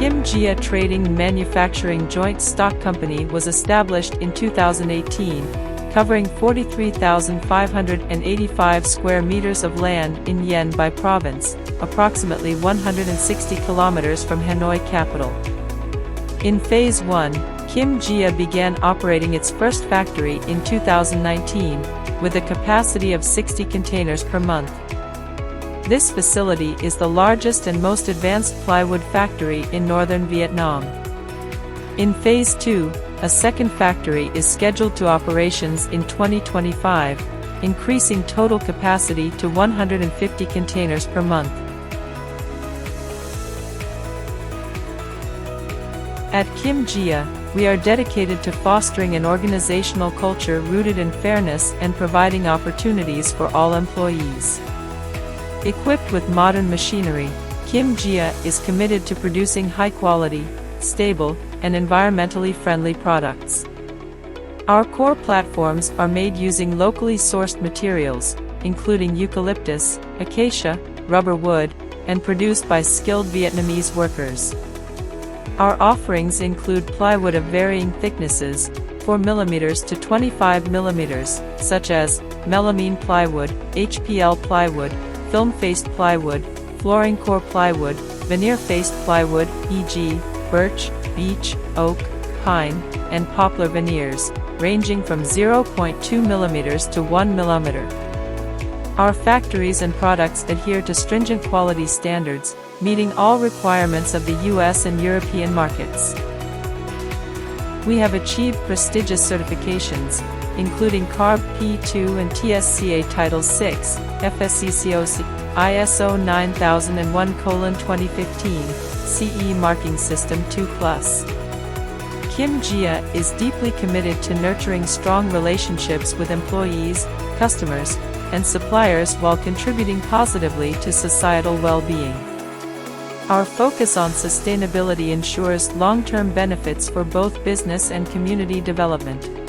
Kim Gia Trading and Manufacturing Joint Stock Company was established in 2018, covering 43,585 square meters of land in Yen Bai Province, approximately 160 kilometers from Hanoi capital. In Phase 1, Kim Gia began operating its first factory in 2019, with a capacity of 60 containers per month. This facility is the largest and most advanced plywood factory in northern Vietnam. In Phase 2, a second factory is scheduled to operations in 2025, increasing total capacity to 150 containers per month. At Kim Gia, we are dedicated to fostering an organizational culture rooted in fairness and providing opportunities for all employees. Equipped with modern machinery, Kim Gia is committed to producing high-quality, stable, and environmentally friendly products. Our core platforms are made using locally sourced materials, including eucalyptus, acacia, rubber wood, and produced by skilled Vietnamese workers. Our offerings include plywood of varying thicknesses, 4 mm to 25 mm, such as melamine plywood, HPL plywood, film-faced plywood, flooring core plywood, veneer-faced plywood, e.g., birch, beech, oak, pine, and poplar veneers, ranging from 0.2 mm to 1 mm. Our factories and products adhere to stringent quality standards, meeting all requirements of the US and European markets. We have achieved prestigious certifications, including Carb P2 and TSCA Title VI, FSCCOC, ISO 9001:2015, CE Marking System 2+. Kim Gia is deeply committed to nurturing strong relationships with employees, customers, and suppliers while contributing positively to societal well-being. Our focus on sustainability ensures long-term benefits for both business and community development.